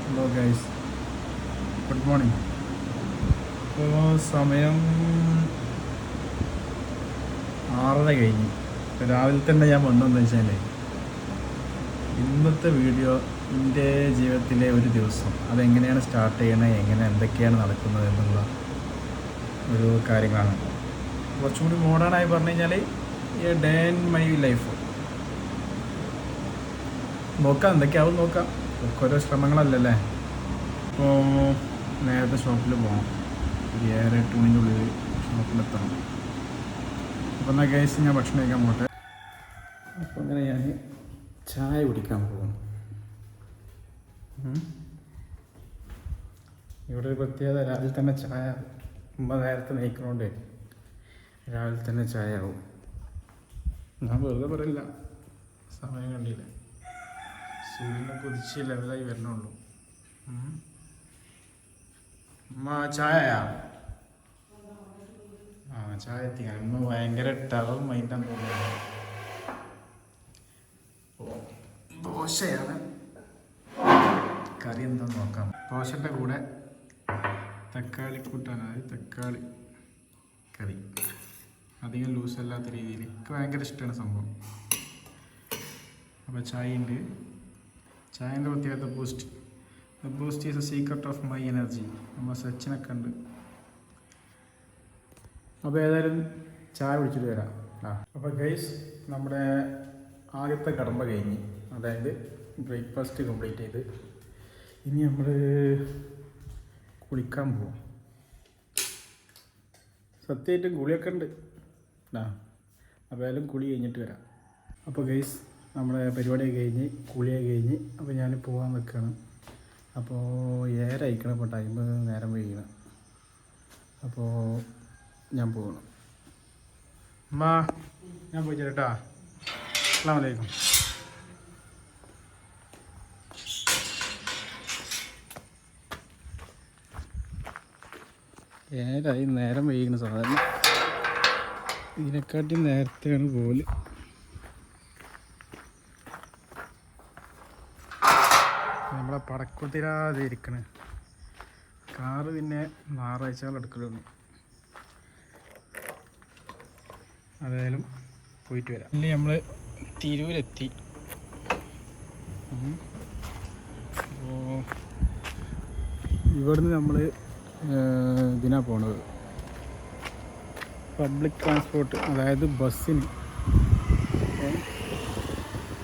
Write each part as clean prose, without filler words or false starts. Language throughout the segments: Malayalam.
Hello guys, good morning. ഇപ്പോൾ സമയം 6:30 കഴിഞ്ഞു. ഇപ്പോൾ രാവിലെ തന്നെ ഞാൻ വന്നതെന്ന് വെച്ചാൽ ഇന്നത്തെ വീഡിയോ എൻ്റെ ജീവിതത്തിലെ ഒരു ദിവസം അതെങ്ങനെയാണ് സ്റ്റാർട്ട് ചെയ്യണത്, എന്തൊക്കെയാണ് നടക്കുന്നത് എന്നുള്ള ഒരു കാര്യങ്ങളാണ്. കുറച്ചും കൂടി മോഡേണായി പറഞ്ഞു കഴിഞ്ഞാൽ ഈ ഡേ ഇൻ മൈ ലൈഫ് നോക്കാം, എന്തൊക്കെയാവും നോക്കാം. ഒക്കെ ഓരോ ശ്രമങ്ങളല്ലല്ലേ. ഇപ്പോൾ നേരത്തെ ഷോപ്പിൽ പോകണം, ഒരു 7-8 മണിൻ്റെ ഉള്ളിൽ ഷോപ്പിലെത്തണം. അപ്പോൾ എന്നാൽ കേസ് ഞാൻ ഭക്ഷണം കഴിക്കാൻ പോട്ടെ. അപ്പോൾ അങ്ങനെ ഞാൻ ചായ കുടിക്കാൻ പോകും. ഇവിടെ ഒരു പ്രത്യേകത, രാവിലെ തന്നെ ചായ നേരത്തെ നയിക്കണോണ്ട് രാവിലെ തന്നെ ചായ ആവും. ഞാൻ വെറുതെ പറയില്ല, സമയം കണ്ടില്ല, സൂര്യനെ കുതിച്ച് ലെവലായി വരണുള്ളൂ. ചായയാ? ചായ എത്തിക്കാൻ ഇന്ന് ഭയങ്കര ടവൽ മൈൻഡാന്ന് തോന്നുന്നു. ദോശയാണ്, കറി എന്താന്ന് നോക്കാം. ദോശൻ്റെ കൂടെ തക്കാളി കൂട്ടാൻ, അതായത് തക്കാളി കറി, അധികം ലൂസല്ലാത്ത രീതിയിൽ. എനിക്ക് ഭയങ്കര ഇഷ്ടമാണ് സംഭവം. അപ്പോൾ ചായ ഉണ്ട്. ചായൻ്റെ പ്രത്യേകത boost is A secret of my energy. നമ്മൾ സച്ചിനൊക്കെ ഉണ്ട്. അപ്പോൾ ഏതായാലും ചായ കുടിച്ചിട്ട് വരാം. അപ്പോൾ ഗൈസ്, നമ്മുടെ ആദ്യത്തെ കടമ്പ കഴിഞ്ഞ്, അതായത് ബ്രേക്ക്ഫാസ്റ്റ് കംപ്ലീറ്റ് ചെയ്ത് ഇനി നമ്മൾ കുളിക്കാൻ പോവും. സത്യമായിട്ടും കുളിയൊക്കെ ഉണ്ട്. അപ്പോൾ ഏതായാലും കുളി കഴിഞ്ഞിട്ട് വരാം. അപ്പോൾ ഗൈസ്, നമ്മുടെ പരിപാടിയൊക്കെ കഴിഞ്ഞ് കുളിയൊക്കെ കഴിഞ്ഞ് അപ്പോൾ ഞാൻ പോകാൻ നിൽക്കുകയാണ്. അപ്പോൾ 7 അയക്കണം. ഇപ്പോൾ ടൈം നേരം വൈകണം. അപ്പോൾ ഞാൻ പോകണം. ഞാൻ പോയി ചേട്ടാ. അസ്സലാമു അലൈക്കും. ഏഴായി, നേരം വൈകണം. സാധാരണ ഇതിനെക്കാട്ടി നേരത്തെയാണ് പോല്. നമ്മളെ പടക്കുത്തിരാതെ ഇരിക്കണേ കാറ്. പിന്നെ ഞായറാഴ്ചകൾ എടുക്കലുണ്ട്. അതായാലും പോയിട്ട് വരാം. ഇനി നമ്മൾ തിരൂരെത്തി. അപ്പോൾ ഇവിടുന്ന് നമ്മൾ ഇതിനാണ് പോണത്, പബ്ലിക് ട്രാൻസ്പോർട്ട്, അതായത് ബസ്സിന്.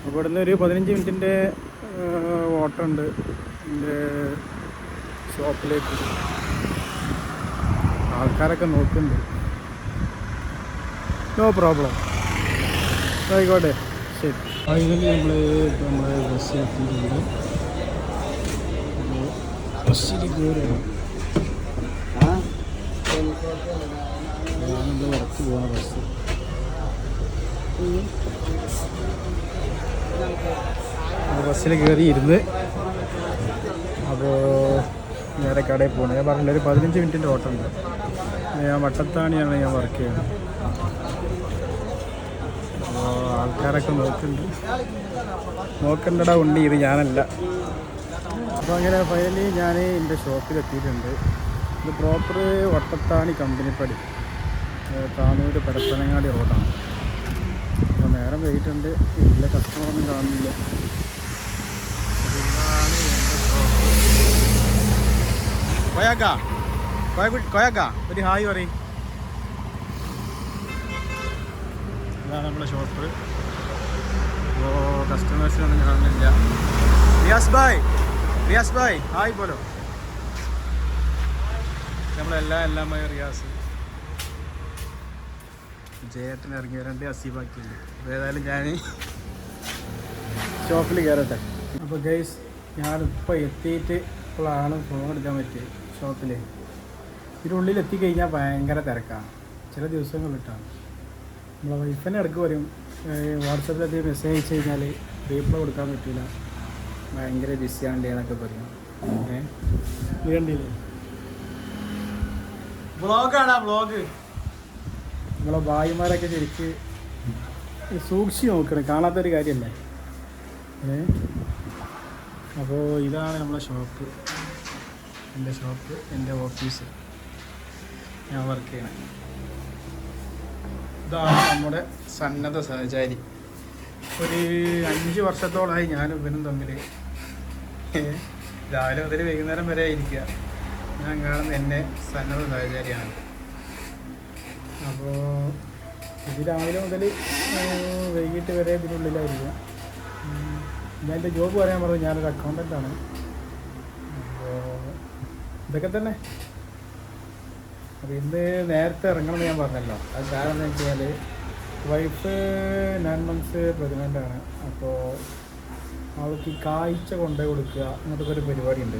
ഇവിടുന്ന് ഒരു 15 മിനിറ്റിൻ്റെ ഓട്ടോ ഉണ്ട് എൻ്റെ ഷോപ്പിലേക്ക്. ആൾക്കാരൊക്കെ നോക്കുന്നുണ്ട്. നോ പ്രോബ്ലം, ആയിക്കോട്ടെ, ശരി. അതിന് നമ്മളെ ബസ്സിലെത്തിയിട്ടുണ്ട്. ബസ്സിൽ കയറുകയാണ്. ഞാനെൻ്റെ വർക്ക് പോകണ ബസ്. ബസ്സിൽ കയറി ഇരുന്ന് അപ്പോൾ നേരെ കടയിൽ പോകണം. ഞാൻ പറഞ്ഞില്ല, ഒരു 15 മിനിറ്റിൻ്റെ ഓട്ടം ഉണ്ട്. ഞാൻ വട്ടത്താണിയാണ് ഞാൻ വർക്ക് ചെയ്യുന്നത്. അപ്പോൾ ആൾക്കാരൊക്കെ നോക്കണ്ടടാ ഉണ്ട്, ഇത് ഞാനല്ല. അപ്പോൾ അങ്ങനെ ഫൈനലി ഞാൻ എൻ്റെ ഷോപ്പിലെത്തിയിട്ടുണ്ട്. ഇത് പ്രോപ്പർ വട്ടത്താണി കമ്പനിപ്പടി, താനൂർ പരപ്പനങ്ങാടി റോഡാണ്. അപ്പോൾ നേരം വൈകിട്ടുണ്ട്, വലിയ കസ്റ്റമറൊന്നും കാണുന്നില്ല. കൊയക്ക ഒരു ഹായ് പറയും. ഇതാണ് നമ്മളെ ഷോപ്പ്. അപ്പോൾ കസ്റ്റമേഴ്സിനൊന്നും കാണുന്നില്ല. റിയാസ് ഭായ് ഹായ് പോലോ. നമ്മളെല്ലാം റിയാസ്, ജയേട്ടൻ ഇറങ്ങി വരണ്ട്, അസീബാക്കിയുണ്ട്. അപ്പോൾ ഏതായാലും ഞാൻ ഷോപ്പിൽ കയറട്ടെ. അപ്പോൾ ഗൈസ്, ഞാനിപ്പോൾ എത്തിയിട്ട് ഇപ്പോഴാണ് ഫോൺ എടുക്കാൻ പറ്റിയത് ഷോപ്പിൽ. ഇതിനുള്ളിൽ എത്തിക്കഴിഞ്ഞാൽ ഭയങ്കര തിരക്കാണ് ചില ദിവസങ്ങളിട്ടാണ്. നമ്മളെ വൈഫിനെ ഇടയ്ക്ക് പറയും, വാട്സപ്പിലധികം മെസ്സേജ് അയച്ചു കഴിഞ്ഞാൽ റീപ്ലൈ കൊടുക്കാൻ പറ്റില്ല, ഭയങ്കര ബിസിയാണ്ട് എന്നൊക്കെ പറയും. ഇത് കണ്ടില്ലേ, വ്ളോഗാണ് വ്ളോഗ്. നമ്മളെ ഭായിമാരൊക്കെ ശരിക്ക് സൂക്ഷിച്ച് നോക്കണം, കാണാത്തൊരു കാര്യമല്ലേ. അപ്പോൾ ഇതാണ് നമ്മളെ ഷോപ്പ്, എൻ്റെ ഷോപ്പ്, എൻ്റെ ഓഫീസ്, ഞാൻ വർക്ക് ചെയ്യണത്. ഇതാണ് നമ്മുടെ സന്നദ്ധ സഹചാരി. ഒരു 5 വർഷത്തോളമായി ഞാനും ഇവനും തമ്മിൽ രാവിലെ മുതൽ വൈകുന്നേരം വരെ ഇരിക്കുക. ഞാൻ കാണുന്ന എൻ്റെ സന്നദ്ധ സഹചാരിയാണ്. അപ്പോൾ ഇത് രാവിലെ മുതൽ വൈകിട്ട് വരെ ഇതിനുള്ളിലായിരിക്കുക. ഞാൻ എൻ്റെ ജോബ് പറയാൻ പറഞ്ഞു, ഞാനൊരു അക്കൗണ്ടൻ്റാണ്. അപ്പോൾ ഇതൊക്കെ തന്നെ. അപ്പോൾ ഇന്ന് നേരത്തെ ഇറങ്ങണമെന്ന് ഞാൻ പറഞ്ഞല്ലോ. അത് കാരണം എന്താ വെച്ചാൽ വൈഫ് 9 months പ്രഗ്നൻ്റാണ്. അപ്പോൾ അവൾക്ക് ഈ കാഴ്ച കൊണ്ടുപോയി കൊടുക്കുക അങ്ങനത്തെ ഒരു പരിപാടി ഉണ്ട്.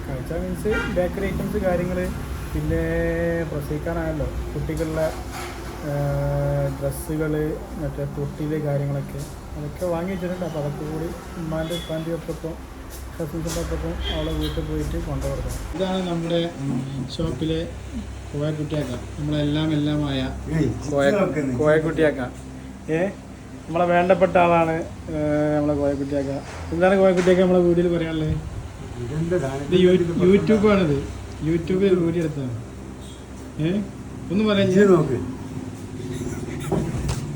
കാഴ്ച മീൻസ് ബേക്കറി ഐറ്റംസ് കാര്യങ്ങൾ, പിന്നെ പ്രസവിക്കാനായല്ലോ കുട്ടികളുടെ ഡ്രസ്സുകൾ, മറ്റേ തൊട്ടിൽ കാര്യങ്ങളൊക്കെ അതൊക്കെ വാങ്ങി വെച്ചിട്ടുണ്ട്. അപ്പോൾ അതൊക്കെ കൂടി ഉമ്മാൻ്റെ ഉപ്പാൻ്റെ ഒപ്പം കസിൻസിൻ്റെ ഒപ്പം അവളെ വീട്ടിൽ പോയിട്ട് കൊണ്ടുപോകണം. ഇതാണ് നമ്മുടെ ഷോപ്പിലെ കോയക്കുട്ടിയാക്ക, എല്ലാമായ കോയക്കുട്ടിയാക്ക. നമ്മളെ വേണ്ടപ്പെട്ട ആളാണ് നമ്മളെ കോയക്കുട്ടിയാക്ക. എന്താണ് കോയക്കുട്ടിയാക്ക നമ്മളെ വീഡിയോയിൽ പറയാനുള്ളത്? ഇത് യൂട്യൂബാണിത്, യൂട്യൂബിൽ വീഡിയോ എടുത്താണ്. ഒന്നും പറയാൻ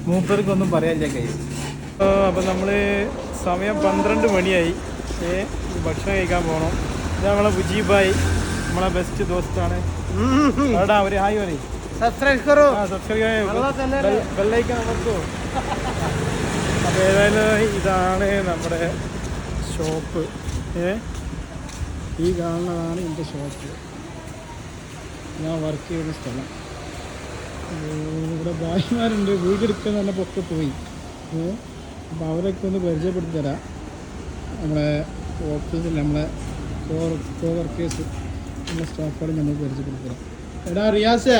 മൂപ്പർക്കൊന്നും പറയാനില്ല കഴിയും. അപ്പം നമ്മൾ സമയം 12 മണിയായി. ഭക്ഷണം കഴിക്കാൻ പോകണം. ഇത് നമ്മളെ മുജീബായി, നമ്മളെ ബെസ്റ്റ് ദോസ്താണ്. അവിടെ ഒരു ഹായ് പറയും, ബെല്ലൈക്കൻ അമർത്തോ. അപ്പോൾ ഏതായാലും ഇതാണ് നമ്മുടെ ഷോപ്പ്. ഈ കാണുന്നതാണ് എൻ്റെ ഷോപ്പ്, ഞാൻ വർക്ക് ചെയ്യുന്ന സ്ഥലം. ഇവിടെ ഭായിമാരുണ്ട്, വീടെടുക്കുക എന്ന് പറഞ്ഞപ്പോൾ ഒക്കെ പോയി. അപ്പോൾ അവരൊക്കെ ഒന്ന് പരിചയപ്പെടുത്തി തരാം. നമ്മളെ ഓഫീസിൽ നമ്മളെ കോ വർക്കേഴ്സ്, നമ്മളെ സ്റ്റാഫുകൾ നമ്മൾ പരിചയപ്പെടുത്തി തരാം. എടാ റിയാസ്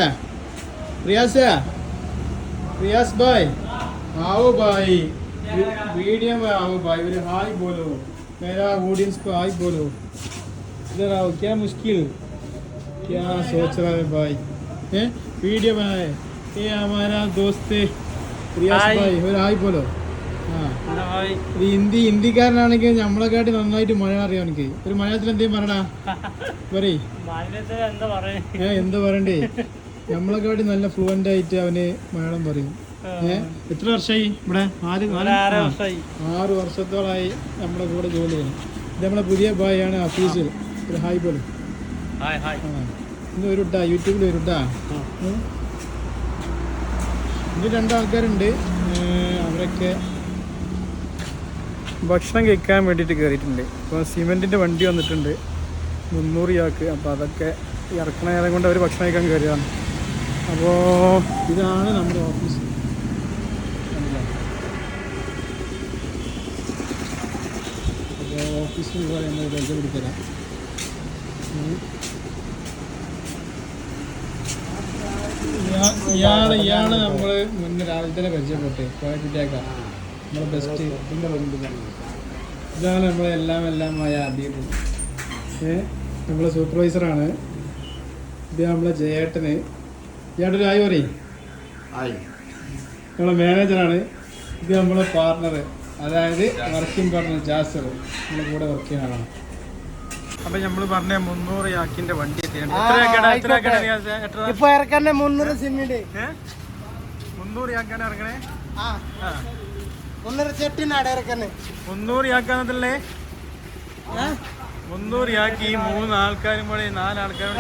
भाई आओ भाई, वीडियो में आओ भाई, मेरे हाय बोलो, मेरा ऑडियंस को हाय बोलो. इधर आओ, क्या मुश्किल, क्या सोच रहा है भाई? वीडियो बनाए, ये हमारा दोस्त है റിയാസ് ഭായ്, ഒരു ഹായ് പോലോ. ഹിന്ദിക്കാരനാണെങ്കിൽ നമ്മളെക്കാട്ടി നന്നായിട്ട് മലയാളം അറിയാം എനിക്ക്. ഒരു മലയാളത്തിൽ എന്തെങ്കിലും പറയടാ, പറയ്. എന്താ പറയണ്ടേ? നമ്മളെക്കാട്ടി നല്ല ഫ്ലുവൻ്റ് ആയിട്ട് അവന് മലയാളം പറയും. എത്ര വർഷമായി ഇവിടെ? 6 വർഷത്തോളമായി നമ്മുടെ കൂടെ ജോലി ചെയ്യണം. ഇത് നമ്മളെ പുതിയ ഭായ് ആണ്, ഓഫീസിൽ. ഒരു ഹായ് പോലും. ഇന്ന് വരുട്ടാ, യൂട്യൂബിൽ വരുട്ടാ. ഇനി 2 ആൾക്കാരുണ്ട്, അവരൊക്കെ ഭക്ഷണം കഴിക്കാൻ വേണ്ടിയിട്ട് കയറിയിട്ടുണ്ട്. ഇപ്പോൾ സിമെൻറ്റിൻ്റെ വണ്ടി വന്നിട്ടുണ്ട് 300 ചാക്ക്. അപ്പോൾ അതൊക്കെ ഇറക്കണ നേരം കൊണ്ട് അവർ ഭക്ഷണം കഴിക്കാൻ കയറിയതാണ്. അപ്പോൾ ഇതാണ് നമ്മുടെ ഓഫീസ്. അപ്പോൾ ഓഫീസിൽ നമ്മൾ പരിചയപ്പെടുത്തരാം. ഇയാള് നമ്മൾ മുന്നേ രാവിലെ തന്നെ പരിചയപ്പെട്ടെ കോയക്കുട്ടിയാക്ക, നമ്മളെ ബെസ്റ്റ്. ഇതാണ് നമ്മളെ എല്ലാമായ അബീബ്, നമ്മളെ സൂപ്പർവൈസറാണ്. ഇത് നമ്മളെ ജയേട്ടന്. ഇയാളൊരു ആയി പറയും, നമ്മളെ മാനേജറാണ്. ഇത് നമ്മളെ പാർട്ണർ, അതായത് വർക്കിംഗ് പാർട്ണർ ജാസർ, നമ്മളെ കൂടെ വർക്ക് ചെയ്യുന്ന ആളാണ്. അപ്പൊ നമ്മള് പറഞ്ഞ 300 ചാക്കിന്റെ വണ്ടി എത്തിയാണ്. 300 ചാക്കാണ് ഇറങ്ങണേ. 300 ചാക്കാന്നല്ലേ? 300 ചാക്കി 3 ആൾക്കാരും കൂടെ 4 ആൾക്കാരും.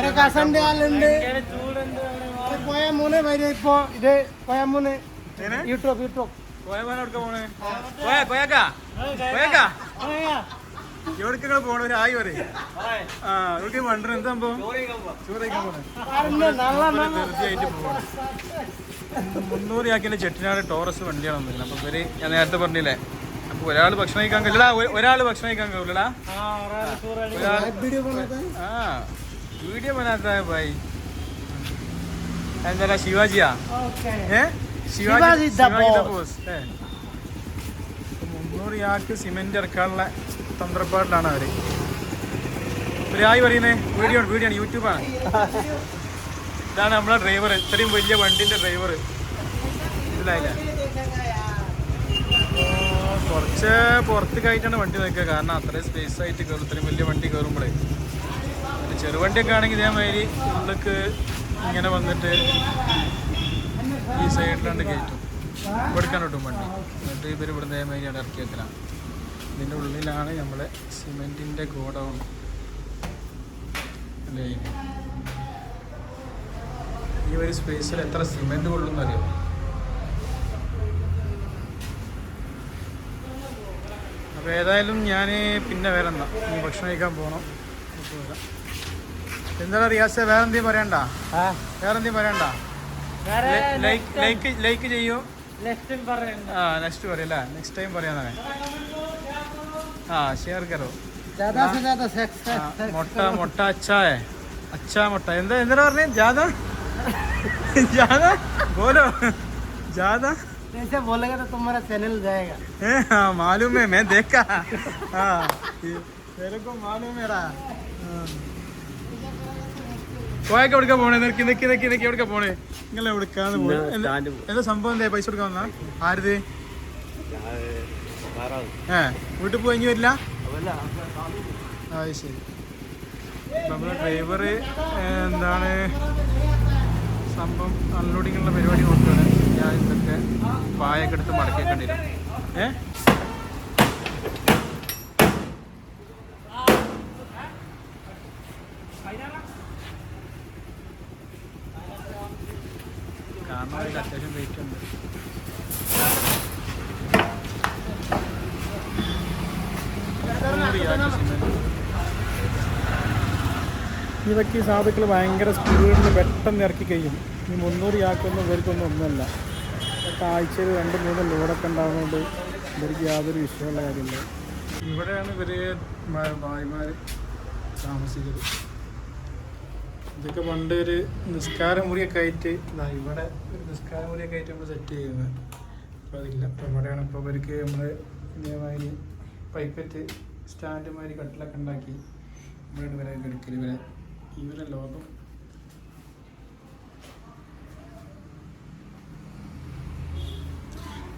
എവിടേക്കാ പോണ? ഒരു ആയി പറയും. എവിടേക്ക് വണ്ടർ എന്താ സംഭവം? ചോറയ്ക്കാൻ പോണേ. തീർച്ചയായിട്ടും പോകണം. 300 ചാക്കിന്റെ ചെട്ടിനാട് ടോറസ് വണ്ടിയാണ് വന്നില്ല. അപ്പൊ ഇവര് ഞാൻ നേരത്തെ പറഞ്ഞില്ലേ, അപ്പൊ ഒരാൾ ഭക്ഷണം കഴിക്കാൻ കഴിയില്ലടാ, ഒരാൾ ഭക്ഷണം കഴിക്കാൻ കഴിയില്ലടാ. വീഡിയോ ബനാത്ത ഭായി. എന്താ ശിവാജിയാ? ശിവാജി 300 ചാക്ക് സിമെന്റ് ഇറക്കാനുള്ള തന്ത്രപ്പാടിലാണ് അവര്. ഒരു ആയി പറയുന്നേ, വീഡിയോ ആണ്, യൂട്യൂബാണ്. ഇതാണ് നമ്മളെ ഡ്രൈവർ, ഇത്രയും വലിയ വണ്ടിന്റെ ഡ്രൈവർ. മനസ്സിലായില്ല? കുറച്ച് പുറത്തേക്കായിട്ടാണ് വണ്ടി നിൽക്കുക. കാരണം അത്രയും സ്പേസ് ആയിട്ട് കയറും. ഇത്രയും വലിയ വണ്ടി കയറുമ്പോഴേ ചെറുവണ്ടിയൊക്കെ ആണെങ്കിൽ ഇതേമാതിരി ഉള്ളിലേക്ക് ഇങ്ങനെ വന്നിട്ട് ഈ സൈഡിലാണ്ട് കയറ്റും, കൊടുക്കാൻ കിട്ടും വണ്ടി. എന്നിട്ട് ഇവർ ഇവിടെ ഇതേമാതിരി അവിടെ ഇറക്കി വെക്കണം. ഇതിൻ്റെ ഉള്ളിലാണ് നമ്മളെ സിമെൻറ്റിൻ്റെ ഗോഡൗൺ അല്ലേ. ഈ ഒരു സ്പേസിൽ എത്ര സിമെൻറ്റ് കൊള്ളുമെന്ന് അറിയാം. അപ്പോൾ ഏതായാലും ഞാൻ പിന്നെ വേറെ എന്താ ഈ ഭക്ഷണം കഴിക്കാൻ പോകണം. എന്താണ് റിയാസ്, വേറെ എന്തെങ്കിലും പറയണ്ട? ലൈക്ക് ചെയ്യൂ. നെക്സ്റ്റ് പറയല്ലേ, നെക്സ്റ്റ് ടൈം പറയാന്നേ. ഷെയർ കറോ. മുട്ട അച്ഛാ മുട്ട എന്താ പറഞ്ഞേ? ज्यादा बोलो ज्यादा ऐसे बोलेगा तो तुम्हारा चैनल जाएगा। हाँ मालूम है, मैं देखा। हाँ मेरे को मालूम है। പോയൊക്കെ എവിടേക്കാ പോണേ? നിനക്ക് എവിടേക്കാ പോണേ? നിങ്ങൾ എവിടേക്കാന്ന് പോണേ? എന്താ സംഭവം? എന്താ പൈസ കൊടുക്കാൻ വന്നാ? ആരുത്? വീട്ടിൽ പോയി ഇനി വരില്ല? അത് ശരി. നമ്മുടെ ഡ്രൈവർ എന്താണ് സംഭവം അൺലോഡിങ്ങുള്ള പരിപാടി നോക്കുകയാണ്. ഞാൻ ഇതൊക്കെ പായൊക്കെ എടുത്ത് മടക്കിയേക്കേണ്ടി വരും. കാരണം അതിൽ അത്യാവശ്യം വെയിറ്റ് ഉണ്ട്. ഇതൊക്കെ ഈ സാധുക്കൾ ഭയങ്കര സ്പീഡിൽ പെട്ടെന്ന് ഇറക്കി കഴിയും. ഈ 300 യാക്കൊന്നും ഇവർക്കൊന്നും ഒന്നുമല്ല. ഒക്കെ ആഴ്ചയിൽ 2-3 ലോഡൊക്കെ ഉണ്ടാകുന്നതുകൊണ്ട് ഇവർക്ക് യാതൊരു വിഷയമുള്ള കാര്യമില്ല. ഇവിടെയാണ് ഇവർ ഭായിമാർ താമസിക്കുന്നത്. ഇതൊക്കെ പണ്ട് ഒരു നിസ്കാരമുറിയൊക്കെ ആയിട്ട് ഇവിടെ ഒരു നിസ്കാരമുറിയൊക്കെ ആയിട്ട് നമ്മൾ സെറ്റ് ചെയ്യുന്നത്. അപ്പോൾ അതില്ല. അപ്പോൾ ഇവിടെയാണ് ഇപ്പോൾ ഇവർക്ക് നമ്മൾ ഇതേമാതിരി പൈപ്പറ്റ് സ്റ്റാൻഡുമാതിരി കട്ടിലൊക്കെ ഉണ്ടാക്കി ഇവിടെ ഇവരെ എടുക്കൽ. ഇവരെ ലോകം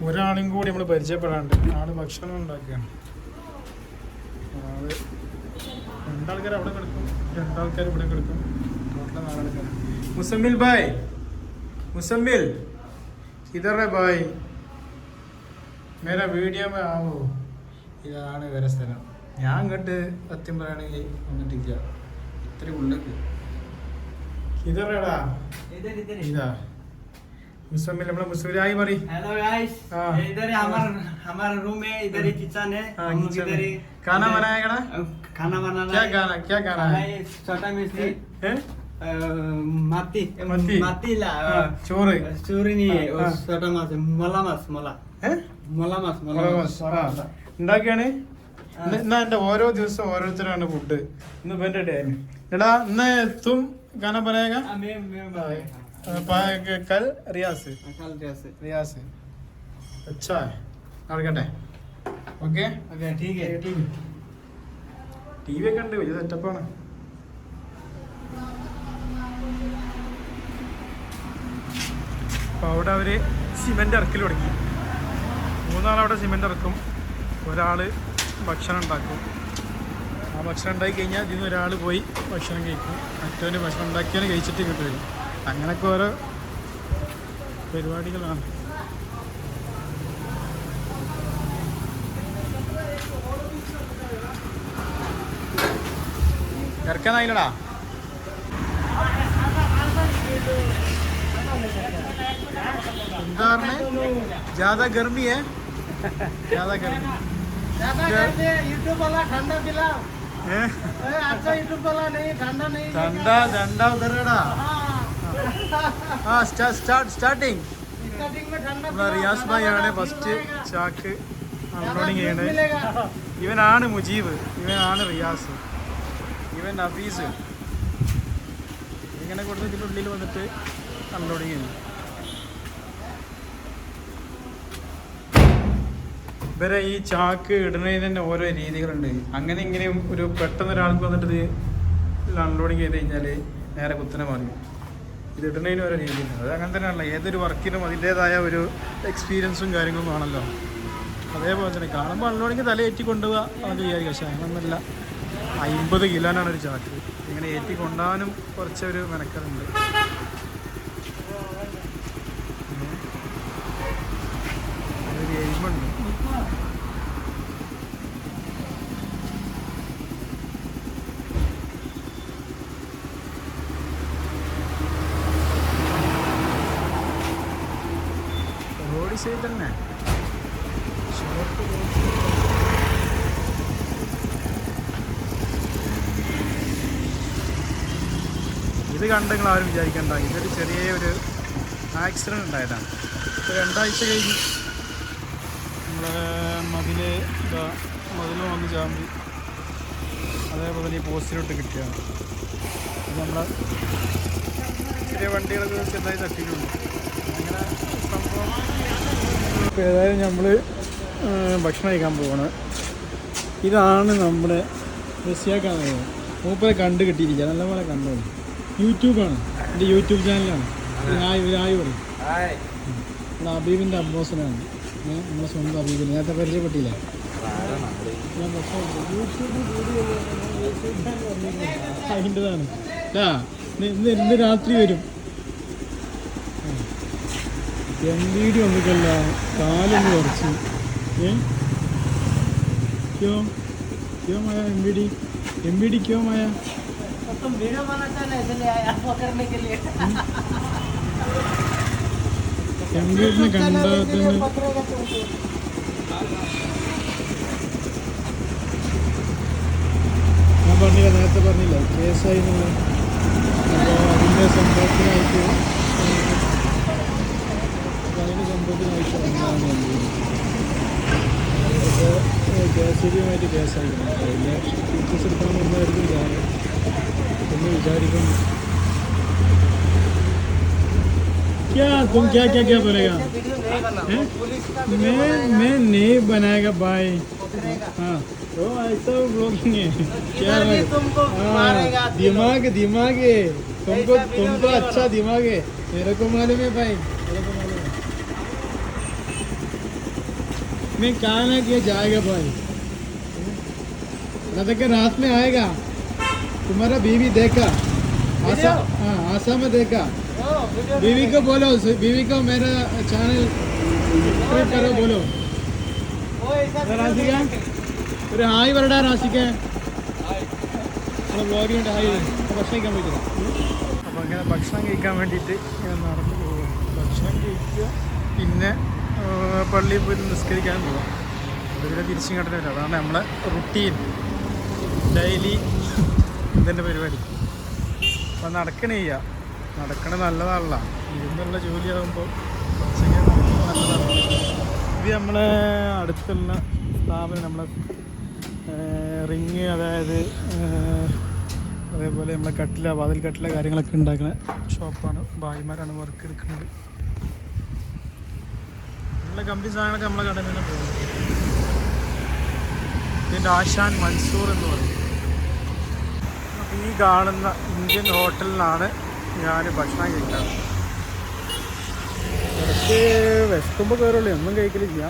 ഒരാളും കൂടി നമ്മൾ പരിചയപ്പെടാണ്ട് ആള് ഭക്ഷണം ഉണ്ടാക്കുകയാണ്. ആള് 2 ആൾക്കാർ അവിടെ കിടക്കും, 2 ആൾക്കാർ ഇവിടെ കിടക്കും. ടോട്ടൽ 4 ആൾക്കാർ. മുസമ്മിൽ ഭായ്, മുസമ്മിൽ ഇതറ ഭായ് മേര വീഡിയോ ആവോ. ഇതാണ് ഇവരെ സ്ഥലം. ഞാൻ അങ്ങോട്ട് സത്യം പറയുകയാണെങ്കിൽ വന്നിട്ടില്ല. ഇത്ര ഉള്ളിലേക്ക് ഇതറടാ. ഇതാ मुसम्मिल अपना मुस्कुराई मारी। हेलो गाइस, इधर हमारा रूम है, इधर ही किचन है। हम लोग इधर ही खाना बनाएगा ना? खाना बनाना क्या खाना है? छोटा मिस्त्री है, माती ला ചോറ് नहीं है, छोटा मास मोला ഉണ്ടാക്കിയാണ്. എന്നാ എന്റെ ഓരോ ദിവസം ഓരോരുത്തരാണ് ഫുഡ്. ഇന്ന് ഇവന്റെ ഡേ ആണ്. എടാ ഇന്ന് തും खाना बनाएगा? कल रियाज अच्छा है और कटे ओके ठीक है। टीवी ഒക്കെ ഉണ്ട്, വലിയ സെറ്റപ്പാണ്. അപ്പോൾ അവിടെ അവർ സിമെൻ്റ് ഇറക്കൽ തുടങ്ങി. 3 ആളവിടെ സിമെൻ്റ് ഇറക്കും, ഒരാൾ ഭക്ഷണം ഉണ്ടാക്കും. ആ ഭക്ഷണം ഉണ്ടാക്കി കഴിഞ്ഞാൽ ഇതിൽ നിന്ന് ഒരാൾ പോയി ഭക്ഷണം കഴിക്കും, മറ്റവന് ഭക്ഷണം ഉണ്ടാക്കിയവന് കഴിച്ചിട്ട് ഇങ്ങോട്ട് വരും. അങ്ങനെയൊക്കെ ഓരോ പരിപാടികളാണ്. ഇറക്കാനായില്ലടാ. എന്താ പറഞ്ഞേ? ज़्यादा गर्मी है, ज़्यादा गर्मी यूट्यूब वाला ठंडा पिलाओ। अच्छा यूट्यूब वाला नहीं, ठंडा नहीं, ठंडा उधर है। हाँ സ്റ്റാർട്ടിങ് में ठंडा। റിയാസ് ഭായ് ആണ് ഫസ്റ്റ് ചാക്ക് അൺലോഡിങ് ചെയ്യണത്. ഇവനാണ് മുജീബ്, ഇവനാണ് റിയാസ്, ഇവൻ നഫീസ്. ഇങ്ങനെ കൊടുത്ത് ഇതിൻ്റെ ഉള്ളിൽ വന്നിട്ട് അൺലോഡിങ് ചെയ്യും. ഇവരെ ഈ ചാക്ക് ഇടുന്നതിന് തന്നെ ഓരോ രീതികളുണ്ട്. അങ്ങനെ ഇങ്ങനെയും ഒരു പെട്ടെന്ന് ഒരാൾക്ക് വന്നിട്ട് ഇത് അൺലോഡിങ് ചെയ്ത് കഴിഞ്ഞാൽ നേരെ കുത്തനെ മാറി. ഇത് ഇടുന്നതിന് ഓരോ രീതിയുണ്ട്. അത് അങ്ങനെ തന്നെയാണല്ലോ, ഏതൊരു വർക്കിനും അതിൻ്റേതായ ഒരു എക്സ്പീരിയൻസും കാര്യങ്ങളും ആണല്ലോ. അതേപോലെ തന്നെ കാണുമ്പോൾ നല്ലോണമെങ്കിൽ തലയേറ്റി കൊണ്ടുപോവുക നമുക്ക് വിചാരിക്കും. പക്ഷേ അങ്ങനൊന്നുമില്ല. 50 കിലോനാണ് ഒരു ചാക്ക്. ഇങ്ങനെ ഏറ്റി കൊണ്ടുപോകാനും കുറച്ചൊരു മെനക്കറുണ്ട്. ഒരു എയിമുണ്ട്. റോഡ് സൈഡ് തന്നെ ഇത് കണ്ട് നിങ്ങൾ ആരും വിചാരിക്കണ്ട, ഇതൊരു ചെറിയൊരു ആക്സിഡൻറ്റ് ഉണ്ടായതാണ്. ഇപ്പോൾ 2 ആഴ്ച കഴിഞ്ഞ് നമ്മളെ മതിൽ വന്ന് ചാമ്പി അതേപോലെ തന്നെ ഈ പോസ്റ്റിലോട്ട് കിട്ടുകയാണ്. അത് നമ്മളെ ചെറിയ വണ്ടികളൊക്കെ ചെറുതായി തട്ടിയിട്ടുണ്ട്. അങ്ങനെ സംഭവം. ഇപ്പോൾ ഏതായാലും നമ്മൾ ഭക്ഷണം കഴിക്കാൻ പോവാണ്. ഇതാണ് നമ്മുടെ റസിയാക്കാൻ കഴിയുന്നത്. മൂപ്പരെ കണ്ട് കിട്ടിയിരിക്കുക, നല്ലപോലെ കണ്ടു. യൂട്യൂബാണ്, എൻ്റെ യൂട്യൂബ് ചാനലാണ്. ഹായ് പറയും. നമ്മുടെ അബീബിൻ്റെ അബ്ബോസനാണ്, നമ്മളെ സ്വന്തം അബീബിന് നേരത്തെ പരിചയപ്പെട്ടില്ല. ഞാൻ ഭക്ഷണം യൂട്യൂബ് വീഡിയോ അതിൻ്റെതാണ്. ഇന്ന് രാത്രി വരും. വീഡിയോ ഒന്നുമില്ല, കാലൊന്ന് കുറച്ച്. क्यों क्यों माया एमबीडी क्यों माया? तुम वीडियो बनाता है इसलिए आया पकड़ने के लिए। एमबीडी ने गंदा पकड़ेगा तुमको। ഞാൻ പറഞ്ഞില്ല, നേരത്തെ പറഞ്ഞില്ല കേസായി എന്നുള്ള. അപ്പോൾ അതിൻ്റെ സംഭവത്തിനായിട്ട് വന്നതാണ് KCB-യുമായിട്ട് കേസായിരുന്നു. അതിൻ്റെ ടീച്ചേഴ്സ് എടുക്കാൻ വന്നായിരിക്കും എന്ന് വിചാരിക്കുന്നു. क्या बोलेगा? मैं नहीं बनाएगा भाई. हाँ तो ऐसा ब्लॉगिंग है क्या? दिमाग है तुमको अच्छा दिमाग है. मेरे को मालूम है भाई, मेरे को मालूम है. मैं कहा ना कि जाएगा भाई, लगा के रात में आएगा. तुम्हारा बीवी देखा आशा में देखा. बीवी को बोलो, बीवी को मेरा चैनल सब्सक्राइब करो बोलो. റാസിക ഒരു ഹായ് പറടാ. റാസിക്ക വ്ളോഗിനുണ്ട്. ഹായ്. ഭക്ഷണം കഴിക്കാൻ പറ്റില്ല. അപ്പോൾ അങ്ങനെ ഭക്ഷണം കഴിക്കാൻ വേണ്ടിയിട്ട് ഇങ്ങനെ നടന്നു പോകും. ഭക്ഷണം കഴിക്കുക, പിന്നെ പള്ളിയിൽ പോയി നിസ്കരിക്കാനും പോകാം. അതുപോലെ തിരിച്ചിങ്ങോട്ട് വരും. അതാണ് നമ്മളെ റുട്ടീൻ, ഡെയിലി ഇതിൻ്റെ പരിപാടി. അപ്പം നടക്കണ നല്ലതാണല്ല. ഇരുന്നുള്ള ജോലിയാകുമ്പോൾ നല്ലതാണ്. ഇത് നമ്മളെ അടുത്തുള്ള സ്ഥാപനം, നമ്മളെ റിങ്, അതായത് അതേപോലെ നമ്മളെ വാതിൽ കട്ടില കാര്യങ്ങളൊക്കെ ഉണ്ടാക്കുന്ന ഷോപ്പാണ്. ഭായിമാരാണ് വർക്ക് എടുക്കുന്നത്. നമ്മളെ കമ്പനി സാധനങ്ങളൊക്കെ നമ്മളെ കടയിൽ തന്നെ പോകുന്നത്. ഇതിൻ്റെ ആശാൻ മൻസൂർ എന്ന് പറയും. ഈ കാണുന്ന ഇന്ത്യൻ ഹോട്ടലിലാണ് ഞാൻ ഭക്ഷണം കഴിക്കാറ്. ഇടയ്ക്ക് വിശക്കുമ്പോൾ കയറുള്ളൂ, ഒന്നും കഴിക്കലില്ല.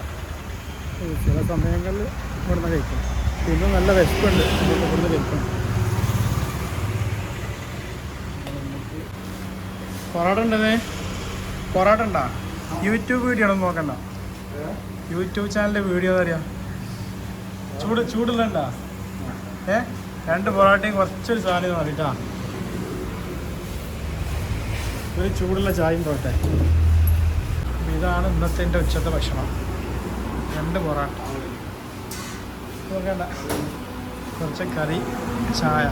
ചില സമയങ്ങളിൽ ഇവിടുന്ന് കഴിക്കും. പിന്നെ നല്ല വിശപ്പുണ്ട്, ഇവിടുന്ന് കഴിക്കണം. പൊറോട്ട ഉണ്ടേ, പൊറോട്ട ഉണ്ടാ? യൂട്യൂബ് വീഡിയോ ആണെന്ന് നോക്കണ്ട. യൂട്യൂബ് ചാനലിൻ്റെ വീഡിയോ എന്താ അറിയാം? ചൂടുള്ളണ്ടാ? 2 പൊറോട്ടയും കുറച്ചൊരു സാധനം മതിട്ടാ. ഒരു ചൂടുള്ള ചായയും പോട്ടെ. അപ്പം ഇതാണ് ഇന്നത്തെ എൻ്റെ ഉച്ചത്തെ ഭക്ഷണം. 2 പൊറോട്ട നോക്കണ്ട, കുറച്ച് കറി, ചായ,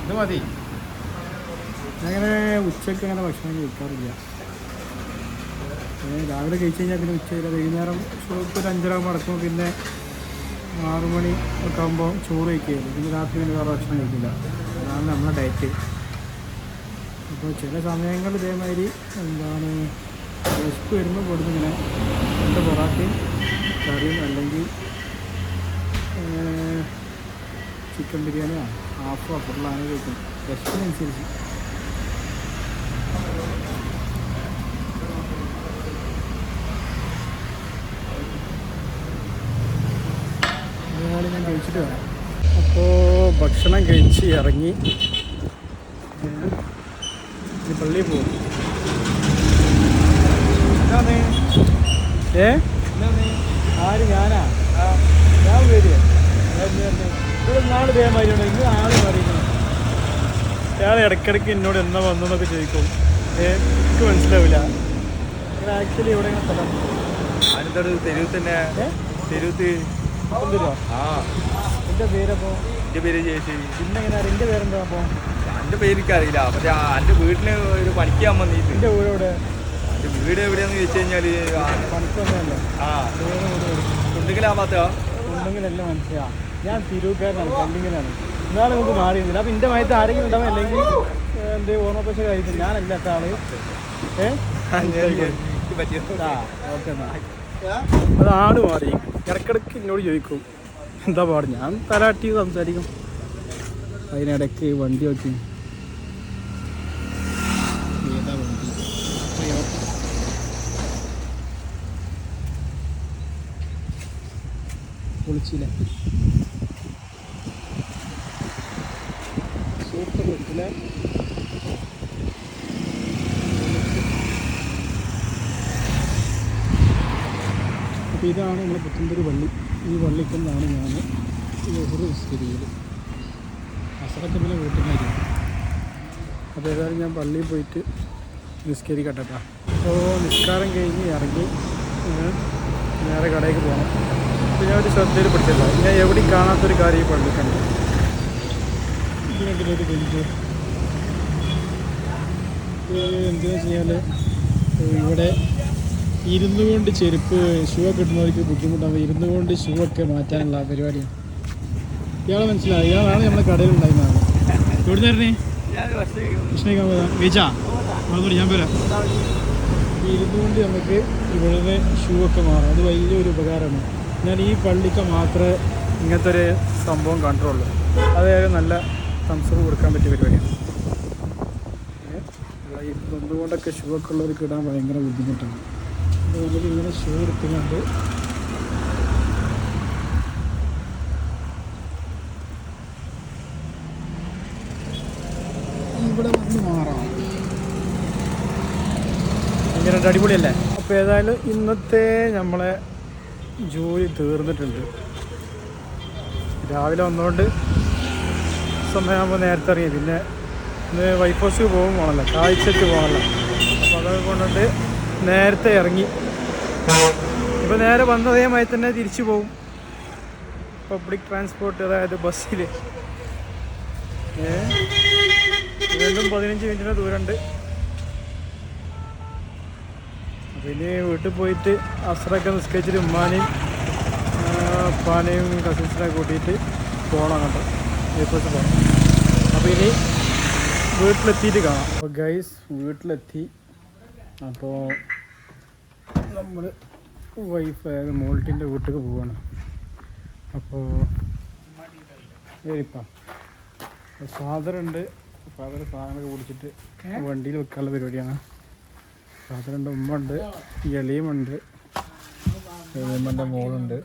ഇത് മതി. അങ്ങനെ ഉച്ചയ്ക്ക് അങ്ങനെ ഭക്ഷണം കഴിക്കാറില്ല. രാവിലെ കഴിച്ച് കഴിഞ്ഞാൽ പിന്നെ ഉച്ചയില്ല. വൈകുന്നേരം ഷോപ്പ് ഒരു 5:30 നടക്കും. പിന്നെ 6 മണി ഒക്കെ ആകുമ്പോൾ ചോറ് കഴിക്കുകയുള്ളൂ. പിന്നെ രാത്രി പിന്നെ വേറെ ഭക്ഷണം കഴിക്കില്ല. അതാണ് നമ്മളെ ഡയറ്റ്. അപ്പോൾ ചില സമയങ്ങളിൽ ഇതേമാതിരി വിശപ്പ് വരുമ്പോൾ കൊടുത്ത് ഇങ്ങനെ 2 പൊറാട്ടയും കറിയും, അല്ലെങ്കിൽ ചിക്കൻ ബിരിയാണിയോ ഹാഫോ ഫുള്ളാണ് കഴിക്കും, വിശപ്പിനനുസരിച്ച്. കുടിച്ചിട്ട് വരാം. അപ്പോൾ ഭക്ഷണം കഴിച്ച് ഇറങ്ങി പള്ളിയിൽ പോകും. ആര് ഞാനാ? ഞാൻ വരിക നാള് ദേമാരിയുണ്ട്. ഇന്ന് ആള് പറയുന്നു. അയാൾ ഇടയ്ക്കിടയ്ക്ക് എന്നോട് എന്നാ വന്നതെന്നൊക്കെ ചോദിക്കും. എനിക്ക് മനസ്സിലാവില്ല. ആക്ച്വലി ഇവിടെ ഇങ്ങനെ സ്ഥലം തെരുവ് തന്നെ തെരുവത്ത് എൻ്റെ പേരപ്പോ എൻ്റെ പേര് ചേച്ചി. പിന്നെ എങ്ങനെ എൻ്റെ പേരെന്താ? അപ്പോൾ എൻ്റെ പേര് എനിക്കറിയില്ല. പക്ഷെ എൻ്റെ വീട്ടില് ഒരു പണിക്കാൻ വന്നിട്ട്. എൻ്റെ വീടോടെ? എൻ്റെ വീട് എവിടെയാന്ന് ചോദിച്ചു കഴിഞ്ഞാല് പണിക്കൊന്നുമല്ല. കുണ്ടെങ്കിലാവാത്ത കുണ്ടെങ്കിലെല്ലാം മനസ്സിലാ. ഞാൻ തിരൂക്കാരനാണ്, കല്ലിങ്ങനാണ്. ഇന്നാളെ നമുക്ക് മാറിയിരുന്നില്ല. അപ്പം എൻ്റെ മയത്ത് ആരെങ്കിലും ഉണ്ടാവും, അല്ലെങ്കിൽ എന്ത് ഓർമ്മപ്പശ കഴിക്കും. ഞാനല്ലാത്ത ആള്. ഓക്കെ എന്നാ. അത് ആട് മാറി. ഇടയ്ക്കിടയ്ക്ക് എന്നോട് ചോദിക്കും എന്താ പാട്. ഞാൻ തലാട്ടി സംസാരിക്കും. അതിനിടയ്ക്ക് വണ്ടി നോക്കി ഏതാ വണ്ടി പൊളിച്ചില്ല. സൂപ്പർ പൊളിച്ചില്ലേ? അപ്പോൾ ഇതാണ് നമ്മുടെ പുത്തൻതുരു പള്ളി. ഈ പള്ളിക്കൊന്നാണ് ഞാൻ ഒരു സ്ഥിതിയിൽ അസറൊക്കെ പിന്നെ വീട്ടിൽ നിന്നായിരിക്കും. അപ്പോൾ ഏതായാലും ഞാൻ പള്ളിയിൽ പോയിട്ട് നിസ്കരിക്കട്ടെ. അപ്പോൾ നിസ്കാരം കഴിഞ്ഞ് ഇറങ്ങി നേരെ കടയിലേക്ക് പോകണം. അപ്പോൾ ഞാൻ ഒരു ശ്രദ്ധയിൽ പെട്ടില്ല. ഞാൻ എവിടെയും കാണാത്തൊരു കാര്യം ഈ പള്ളിക്കുണ്ട്. ഇതിനെങ്കിലും ഒരു ബെഞ്ച് എന്താണെന്ന് വെച്ച് കഴിഞ്ഞാൽ ഇവിടെ ഇരുന്നു കൊണ്ട് ചെരുപ്പ് ഷൂ ഒക്കെ ഇടുന്നവർക്ക് ബുദ്ധിമുട്ടാകുമ്പോൾ ഇരുന്നു കൊണ്ട് ഷൂ ഒക്കെ മാറ്റാനുള്ള പരിപാടിയാണ്. ഇയാളെ മനസ്സിലായി? ഇയാളാണ് നമ്മുടെ കടയിലുണ്ടായിരുന്നതാണ്. എവിടെ നിന്നായിരുന്നേ? കൃഷ്ണയ്ക്കാൻ പോയതാ. കഴിച്ചാ അതുകൊണ്ട് ഞാൻ പോരാ. ഇരുന്നുകൊണ്ട് നമുക്ക് ഇവിടുന്ന് ഷൂ ഒക്കെ മാറാം. അത് വലിയൊരു ഉപകാരമാണ്. ഞാൻ ഈ പള്ളിക്ക് മാത്രമേ ഇങ്ങനത്തെ ഒരു സംഭവം കണ്ടിട്ടുള്ളൂ. അതായത് നല്ല സംസർ കൊടുക്കാൻ പറ്റിയ പരിപാടിയാണ്. ഇരുന്നുകൊണ്ടൊക്കെ ഷൂ ഒക്കെ ഉള്ളവർക്ക് ഇടാൻ ഭയങ്കര ബുദ്ധിമുട്ടാണ്. അതുപോലെ ഇങ്ങനെ ഷൂ എടുത്തുകൊണ്ട് ഇവിടെ വന്ന് മാറാം. ഭയങ്കര അടിപൊളിയല്ലേ? അപ്പോൾ ഏതായാലും ഇന്നത്തെ നമ്മളെ ജോലി തീർന്നിട്ടുണ്ട്. രാവിലെ വന്നുകൊണ്ട് സമയമാകുമ്പോൾ നേരത്തെ ഇറങ്ങി. പിന്നെ ഇന്ന് വൈപ്പോസ് പോകും പോകണല്ലോ, കാഴ്ചയ്ക്ക് പോകണല്ലോ. അപ്പോൾ അതൊക്കെ കൊണ്ടുകൊണ്ട് നേരത്തെ ഇറങ്ങി. ഇപ്പോൾ നേരെ വന്നതേമായി തന്നെ തിരിച്ചു പോകും. പബ്ലിക് ട്രാൻസ്പോർട്ട്, അതായത് ബസ്സിൽ. വീണ്ടും 15 മിനിറ്റിൻ്റെ ദൂരമുണ്ട്. അപ്പോൾ ഇനി വീട്ടിൽ പോയിട്ട് അസ്രൊക്കെ നിസ്കരിച്ചിട്ട് ഉമ്മാനെയും ഉപ്പാനെയും കസിൻസിനെ കൂട്ടിയിട്ട് പോകണം. കേട്ടോ, വൈപ്പോസ് പോകണം. അപ്പോൾ ഇനി വീട്ടിലെത്തിയിട്ട് കാണാം. അപ്പോൾ ഗൈസ് വീട്ടിലെത്തി. അപ്പോൾ നമ്മൾ വൈഫ് മോൾട്ടിൻ്റെ വീട്ടിൽ പോവാണ്. അപ്പോൾ ഇപ്പം ഫാദറുണ്ട്. ഫാദർ സാധനമൊക്കെ കുടിച്ചിട്ട് വണ്ടിയിൽ വെക്കാനുള്ള പരിപാടിയാണ്. ഫാദറുണ്ട്, ഉമ്മ ഉണ്ട്, എളിയുമുണ്ട്, എളിയമ്മൻ്റെ മോളുണ്ട്.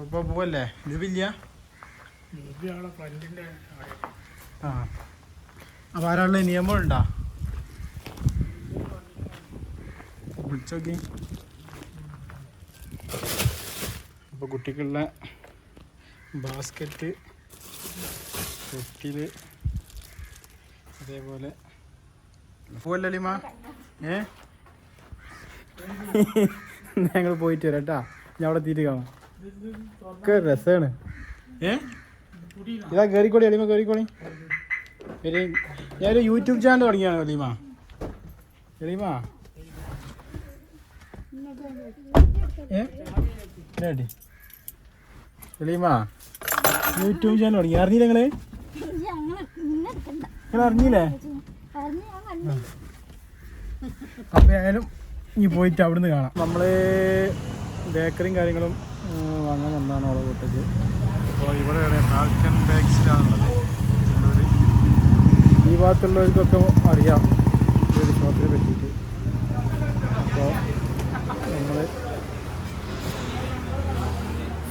അപ്പോൾ പോവല്ലേ? ലിവില്ല? ആ, അപ്പോൾ ആരാളുടെ നിയമമുണ്ടോ? വിളിച്ചോക്കി. അപ്പോൾ കുട്ടിക്കുള്ള ബാസ്ക്കറ്റ്, തൊട്ടിൽ, അതേപോലെ പോവല്ലേ ലിമ? ഞങ്ങൾ പോയിട്ട് വരാം കേട്ടോ. ഞാൻ അവിടെ എത്തിയിട്ട് കാണാം. ഒക്കെ രസമാണ്. ഇതാ കയറിക്കോളി അലിമ, കയറിക്കോളി. ഞാനൊരു യൂട്യൂബ് ചാനൽ തുടങ്ങിയാണ് അലിമ. എളിമ എളിമ യൂട്യൂബ് ചാനൽ തുടങ്ങി. അറിഞ്ഞില്ല നിങ്ങൾ അറിഞ്ഞില്ലേ? അപ്പം ആയാലും ഇനി പോയിട്ട് അവിടുന്ന് കാണാം. നമ്മൾ ബേക്കറിയും കാര്യങ്ങളും വാങ്ങാൻ വന്നതാണ് അവളെ വീട്ടിലേക്ക്. അപ്പോൾ ഇവിടെ ഫാൽക്കൺ ബേക്സിലാണുള്ളത്. ഈ ഭാഗത്തുള്ളവർക്കൊക്കെ അറിയാം ഈ ഒരു ഷോപ്പിനെ പറ്റിയിട്ട്. അപ്പോൾ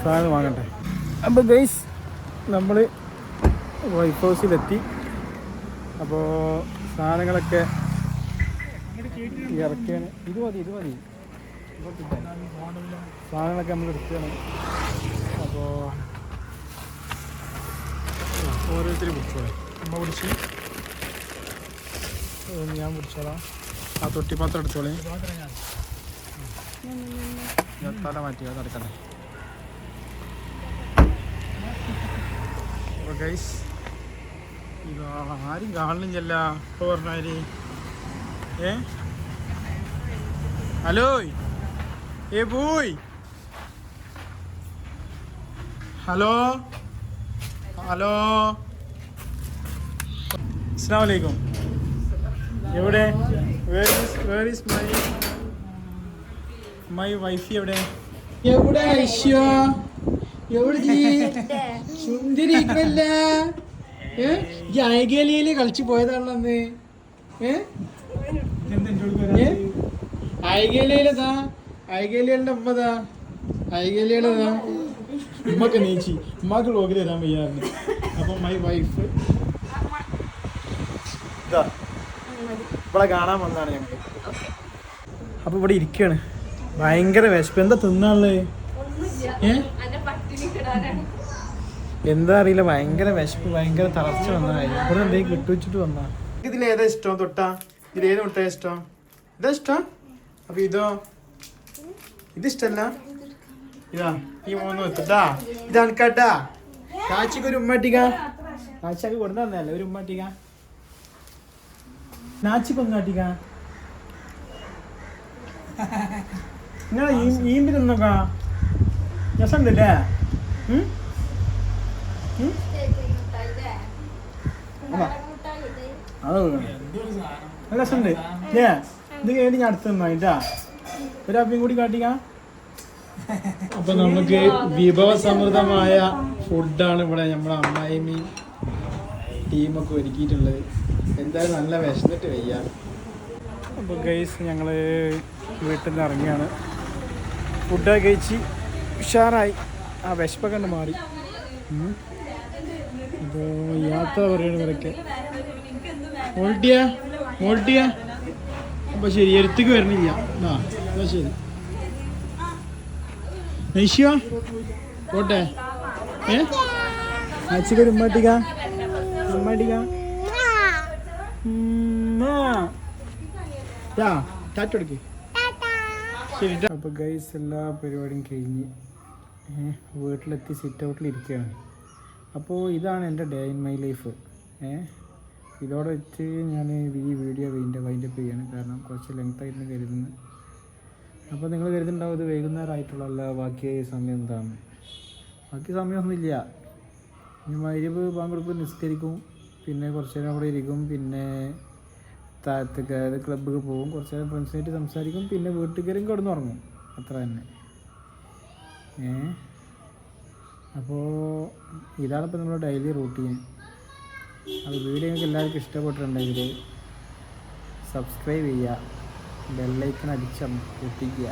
സാധനം വാങ്ങട്ടെ. അപ്പോൾ ഗൈസ് നമ്മൾ വൈഫ് ഹൗസിലെത്തി. അപ്പോൾ സാധനങ്ങളൊക്കെ ഇറക്കിയാണ്. ഇത് മതി സാധനങ്ങളൊക്കെ നമ്മൾ എടുക്കുകയാണ്. അപ്പോൾ ഓരോരുത്തർ പിടിച്ചോളെ. അമ്മ പിടിച്ച് ഞാൻ പിടിച്ചോളാം. ആ തൊട്ടിപ്പാത്രം എടുത്തോളെ. തല മാറ്റി അത് എടുക്കണ്ടേ. അപ്പോൾ ഗൈസ് ഇത് ആരും കാണുന്നില്ല. ഇപ്പോൾ പറഞ്ഞാല് ഹലോ ബോയ് ഹലോ അസ്സലാമു അലൈക്കും. എവിടെ വേർ ഈസ് മൈ വൈഫ്? എവിടെ ഐശ്വ? എവിടെ സുന്ദരിക്കല്ല? ഐഗേലിയയില് കളിച്ചു പോയതാണല്ലോ അന്ന്. ഐഗേലിയയിലെന്താ? ഐഗേലിയലിന്റെ ഉമ്മതാ. ഐഗേലിയയിലെതാ ഉമ്മക്ക് നീച്ചി. ഉമ്മക്ക് വ്ലോഗിൽ തരാൻ വയ്യാറുണ്ട്. അപ്പൊ മൈ വൈഫ് ഇവിടെ കാണാൻ വന്നതാണ് ഞങ്ങൾ. അപ്പൊ ഇവിടെ ഇരിക്കുകയാണ്. ഭയങ്കര വിശപ്പ്. എന്താ തിന്നാള്? എന്താ അറിയില്ല, ഭയങ്കര വിശപ്പ്, ഭയങ്കര തളർച്ച വന്നതായിരുന്നു. ഇവിടെ എന്തെങ്കിലും കിട്ടുവെച്ചിട്ട് വന്നാ. ഇതിലേതാ ഇഷ്ടം? തൊട്ടാ ഇതിലേത് മുട്ടാ ഇഷ്ടം? ഇതാ ഇഷ്ടം? അപ്പൊ ഇതോ? ഇതിഷ്ടല്ല? ഇതാ ഈ മൂന്ന് വെത്താ. ഇതാണ് കേട്ടാ. കാച്ചിക്ക് ഒരു ഉമ്മട്ടിക്ക. കാച്ചിക്ക് കൊടുത്തന്നല്ലേ ഒരു ഉമ്മട്ടിക്ക. നാച്ചിക്ക് ഒന്നാട്ടിക്ക. നിങ്ങൾ ഈമ്പി തിന്നോക്ക. രസമുണ്ടല്ലേ? അത് രസമുണ്ട്. ഇത് കേട്ടി ഞാൻ അടുത്ത് തന്നായിട്ടാ. ഒരപ്പം കൂടി കാട്ടിക്ക. അപ്പൊ നമുക്ക് വിഭവസമൃദ്ധമായ ഫുഡാണ് ഇവിടെ നമ്മുടെ അമ്മായിമ്മയും ടീമൊക്കെ ഒരുക്കിയിട്ടുള്ളത്. എന്തായാലും നല്ല വിശന്നിട്ട് വയ്യ. അപ്പോൾ ഗൈസ് ഞങ്ങൾ വീട്ടിൽ നിന്ന് ഇറങ്ങിയാണ്. ഫുഡൊക്കെ കഴിച്ച് ഉഷാറായി. ആ വിശപ്പൊക്കെ ഉണ്ട് മാറി. അപ്പോൾ യാത്ര പറയണ ഇവരൊക്കെ മോൾട്ടിയ. അപ്പോൾ ശരി, എടുത്തേക്ക് വരണില്ല. അപ്പോൾ ശരി നൈഷ്യ പോട്ടെ. അച്ഛക്കൊരു ഉമ്മട്ടിക്ക. ടാറ്റെടുക്ക്. ശരി. അപ്പോൾ ഗൈസ് എല്ലാ പരിപാടിയും കഴിഞ്ഞ് വീട്ടിലെത്തി സിറ്റ് ഔട്ടിൽ ഇരിക്കുകയാണ്. അപ്പോൾ ഇതാണ് എൻ്റെ ഡേ ഇൻ മൈ ലൈഫ്. ഇതോടെ വെച്ച് ഞാൻ ഈ വീഡിയോ വൈൻഡപ്പ് ചെയ്യാണ്. കാരണം കുറച്ച് ലെങ്ത്തായിട്ട് കരുതുന്നു. അപ്പോൾ നിങ്ങൾ കരുതുന്നുണ്ടാവും ഇത് വൈകുന്നേരമായിട്ടുള്ളല്ല, ബാക്കി സമയം എന്താണ്? ബാക്കി സമയമൊന്നുമില്ല. ഇനി മഗ്‌രിബ് ബാങ്ക് കൊടുത്ത് നിസ്കരിക്കും, പിന്നെ കുറച്ച് നേരം അവിടെ ഇരിക്കും, പിന്നെ താഴത്തേക്ക് അതായത് ക്ലബ്ബിൽ പോകും, കുറച്ച് നേരം ഫ്രണ്ട്സായിട്ട് സംസാരിക്കും, പിന്നെ വീട്ടിൽ കയറിയും കിടന്നുറങ്ങും. അത്ര തന്നെ. അപ്പോൾ ഇതാണിപ്പോൾ നമ്മുടെ ഡെയിലി റൂട്ടീൻ. അത് വീഡിയോ നിങ്ങൾക്ക് എല്ലാവർക്കും ഇഷ്ടപ്പെട്ടിട്ടുണ്ടെങ്കിൽ സബ്സ്ക്രൈബ് ചെയ്യുക, ബെല്ലൈക്കൺ പൊട്ടിക്കുക.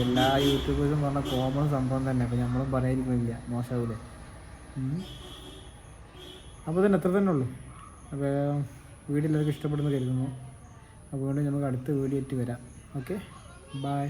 എല്ലാ യൂട്യൂബേഴ്സും പറഞ്ഞ കോമൺ സംഭവം തന്നെ. അപ്പോൾ നമ്മളും പറയാതിരിക്കുന്നില്ല, മോശമാവില്ലേ? അപ്പോൾ തന്നെ എത്ര തന്നെ ഉള്ളൂ. അപ്പോൾ വീഡിയോ എല്ലാവർക്കും ഇഷ്ടപ്പെടുന്നു കരുതുന്നു. അതുകൊണ്ട് നമുക്ക് അടുത്ത വീഡിയോ ആയിട്ട് വരാം. Okay, by.